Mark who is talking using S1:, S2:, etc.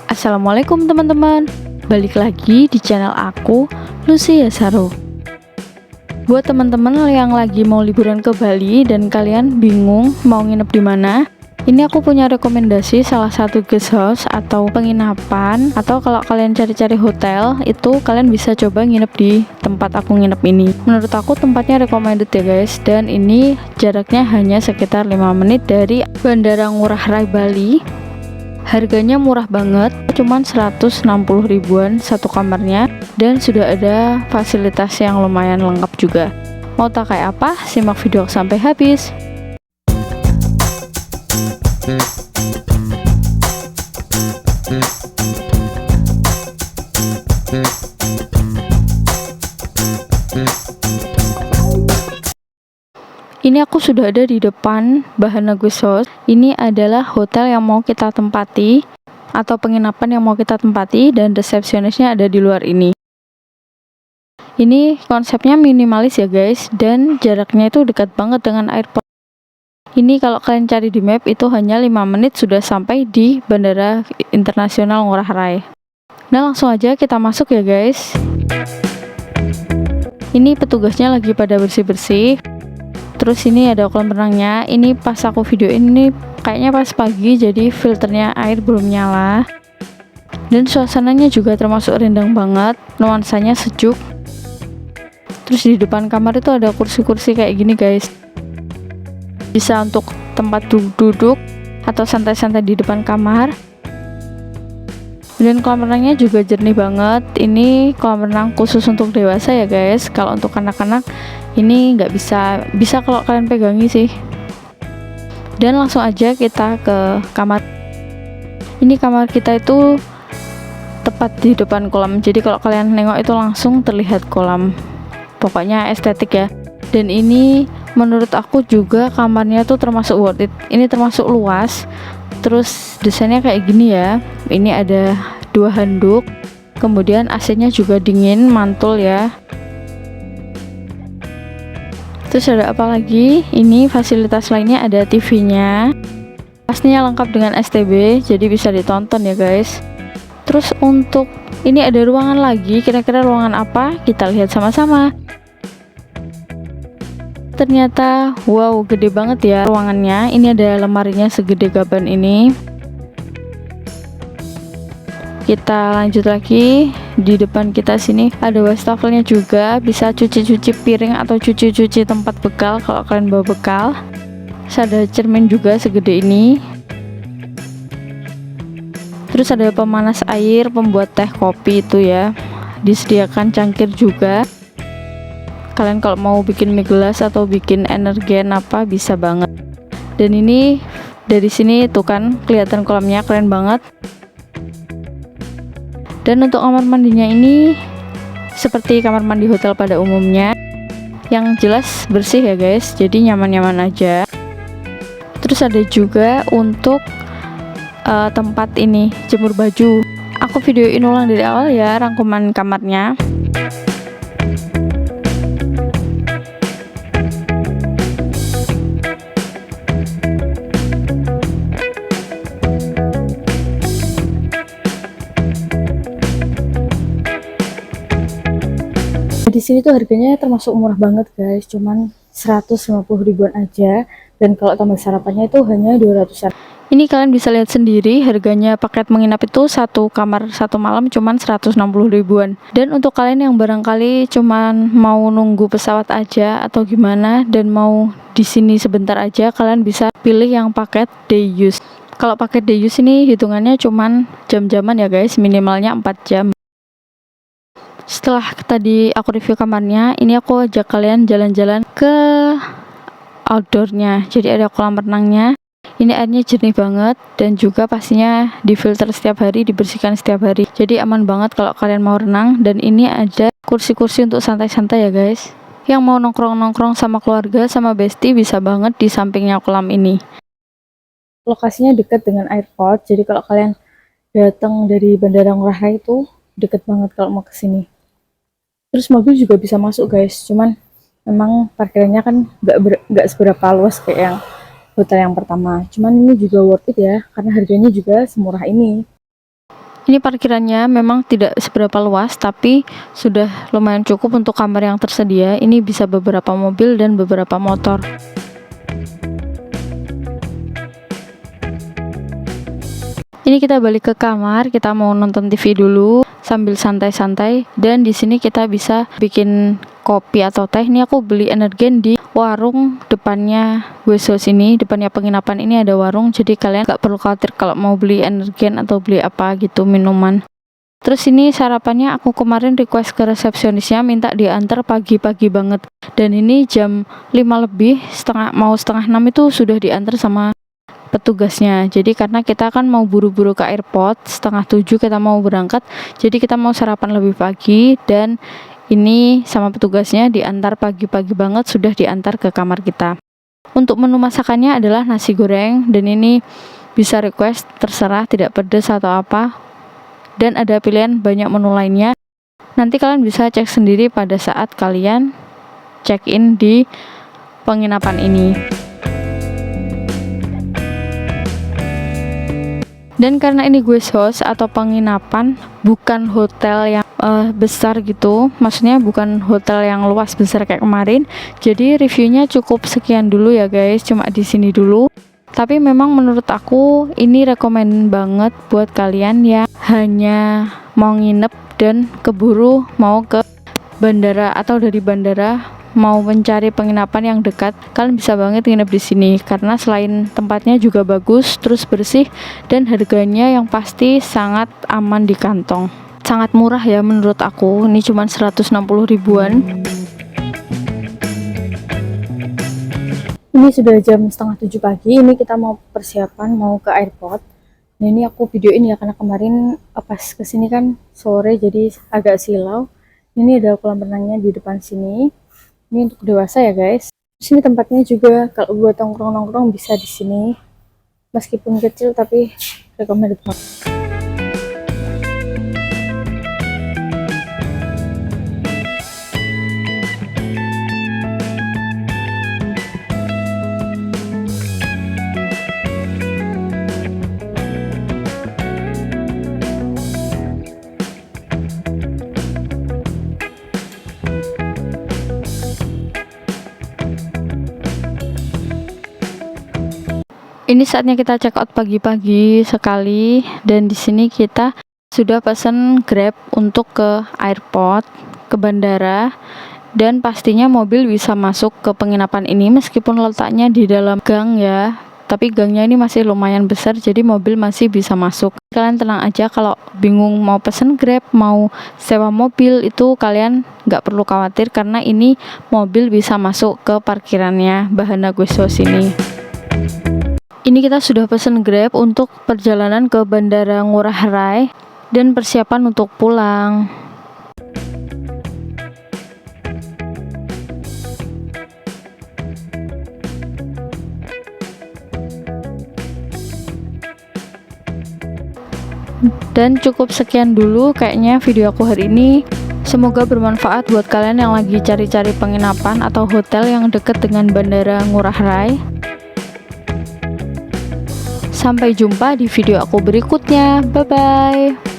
S1: Assalamualaikum teman-teman, balik lagi di channel aku, Lucy Yasaro. Buat teman-teman yang lagi mau liburan ke Bali dan kalian bingung mau nginep di mana, ini aku punya rekomendasi salah satu guest house atau penginapan, atau kalau kalian cari-cari hotel itu kalian bisa coba nginep di tempat aku nginep ini. Menurut aku tempatnya recommended ya guys, dan ini jaraknya hanya sekitar 5 menit dari Bandara Ngurah Rai Bali. Harganya murah banget, cuman 160 ribuan satu kamarnya, dan sudah ada fasilitas yang lumayan lengkap juga. Mau tak kayak apa? Simak video sampai habis. Ini aku sudah ada di depan Bahana Guest House. Ini adalah hotel yang mau kita tempati atau penginapan yang mau kita tempati, dan resepsionisnya ada di luar ini. Ini konsepnya minimalis ya guys, dan jaraknya itu dekat banget dengan airport. Ini kalau kalian cari di map itu hanya 5 menit sudah sampai di Bandara Internasional Ngurah Rai. Nah langsung aja kita masuk ya guys. Ini petugasnya lagi pada bersih-bersih. Terus ini ada kolam renangnya. Ini pas aku video ini kayaknya pas pagi, jadi filternya air belum nyala. Dan suasananya juga termasuk rindang banget, nuansanya sejuk. Terus di depan kamar itu ada kursi-kursi kayak gini guys. Bisa untuk tempat duduk atau santai-santai di depan kamar. Dan kolam renangnya juga jernih banget. Ini kolam renang khusus untuk dewasa ya guys. Kalau untuk anak-anak ini nggak bisa kalau kalian pegangi sih. Dan langsung aja kita ke kamar. Ini kamar kita itu tepat di depan kolam, jadi kalau kalian nengok itu langsung terlihat kolam. Pokoknya estetik ya. Dan ini menurut aku juga kamarnya tuh termasuk worth it. Ini termasuk luas. Terus desainnya kayak gini ya. Ini ada 2 handuk. Kemudian AC-nya juga dingin, mantul ya. Terus ada apa lagi? Ini fasilitas lainnya ada TV-nya. Pastinya lengkap dengan STB, jadi bisa ditonton ya guys. Terus untuk ini ada ruangan lagi. Kira-kira ruangan apa? Kita lihat sama-sama. Ternyata wow, gede banget ya ruangannya. Ini ada lemarinya segede gaban ini. Kita lanjut lagi. Di depan kita sini ada wastafelnya juga, bisa cuci-cuci piring atau cuci-cuci tempat bekal kalau kalian bawa bekal. Terus ada cermin juga segede ini. Terus ada pemanas air, pembuat teh kopi itu ya. Disediakan cangkir juga. Kalian kalau mau bikin mie gelas atau bikin energen apa bisa banget. Dan ini dari sini tuh kan kelihatan kolamnya, keren banget. Dan untuk kamar mandinya ini seperti kamar mandi hotel pada umumnya, yang jelas bersih ya guys, jadi nyaman-nyaman aja. Terus ada juga untuk tempat ini jemur baju. Aku videoin ulang dari awal ya rangkuman kamarnya. Di sini tuh harganya termasuk murah banget guys, cuman 150 ribuan aja, dan kalau tambah sarapannya itu hanya 200-an. Ini kalian bisa lihat sendiri, harganya paket menginap itu satu kamar satu malam cuman 160 ribuan. Dan untuk kalian yang barangkali cuman mau nunggu pesawat aja atau gimana dan mau di sini sebentar aja, kalian bisa pilih yang paket day use. Kalau paket day use ini hitungannya cuman jam-jaman ya guys, minimalnya 4 jam. Setelah tadi aku review kamarnya, ini aku ajak kalian jalan-jalan ke outdoornya. Jadi ada kolam renangnya. Ini airnya jernih banget, dan juga pastinya difilter setiap hari, dibersihkan setiap hari. Jadi aman banget kalau kalian mau renang. Dan ini ada kursi-kursi untuk santai-santai ya guys. Yang mau nongkrong-nongkrong sama keluarga, sama bestie, bisa banget di sampingnya kolam ini. Lokasinya dekat dengan airport, jadi kalau kalian datang dari Bandara Ngurah Rai itu deket banget kalau mau kesini. Terus mobil juga bisa masuk guys, cuman memang parkirannya kan nggak seberapa luas kayak yang hotel yang pertama. Cuman ini juga worth it ya, karena harganya juga semurah ini. Ini parkirannya memang tidak seberapa luas, tapi sudah lumayan cukup untuk kamar yang tersedia. Ini bisa beberapa mobil dan beberapa motor. Ini kita balik ke kamar, kita mau nonton TV dulu sambil santai-santai, dan di sini kita bisa bikin kopi atau teh. Ini aku beli energen di warung depannya Guest House ini, depannya penginapan ini ada warung, jadi kalian gak perlu khawatir kalau mau beli energen atau beli apa gitu minuman. Terus ini sarapannya aku kemarin request ke resepsionisnya minta diantar pagi-pagi banget, dan ini jam 5 lebih, setengah 6 itu sudah diantar sama petugasnya. Jadi karena kita kan mau buru-buru ke airport, setengah 7 kita mau berangkat, jadi kita mau sarapan lebih pagi, dan ini sama petugasnya diantar pagi-pagi banget, sudah diantar ke kamar kita. Untuk menu masakannya adalah nasi goreng, dan ini bisa request terserah tidak pedas atau apa, dan ada pilihan banyak menu lainnya. Nanti kalian bisa cek sendiri pada saat kalian check in di penginapan ini. Dan karena ini guest house atau penginapan, bukan hotel yang besar gitu, maksudnya bukan hotel yang luas besar kayak kemarin, jadi reviewnya cukup sekian dulu ya guys, cuma di sini dulu. Tapi memang menurut aku ini rekomen banget buat kalian yang hanya mau nginep dan keburu mau ke bandara, atau dari bandara mau mencari penginapan yang dekat, kalian bisa banget nginep di sini karena selain tempatnya juga bagus, terus bersih, dan harganya yang pasti sangat aman di kantong. Sangat murah ya menurut aku, ini cuma 160 ribuan. Ini sudah jam setengah 7 pagi, ini kita mau persiapan mau ke airport. Nah, ini aku videoin ya karena kemarin pas kesini kan sore jadi agak silau. Ini ada kolam renangnya di depan sini. Ini untuk dewasa ya guys. Sini tempatnya juga kalau buat nongkrong-nongkrong bisa di sini. Meskipun kecil tapi recommended banget. Ini saatnya kita check out pagi-pagi sekali, dan di sini kita sudah pesan Grab untuk ke airport, ke bandara, dan pastinya mobil bisa masuk ke penginapan ini meskipun letaknya di dalam gang ya. Tapi gangnya ini masih lumayan besar, jadi mobil masih bisa masuk. Kalian tenang aja, kalau bingung mau pesen Grab, mau sewa mobil, itu kalian nggak perlu khawatir karena ini mobil bisa masuk ke parkirannya Bahana Guest House ini. Ini kita sudah pesen Grab untuk perjalanan ke Bandara Ngurah Rai dan persiapan untuk pulang. Dan cukup sekian dulu kayaknya video aku hari ini. Semoga bermanfaat buat kalian yang lagi cari-cari penginapan atau hotel yang dekat dengan Bandara Ngurah Rai. Sampai jumpa di video aku berikutnya. Bye-bye.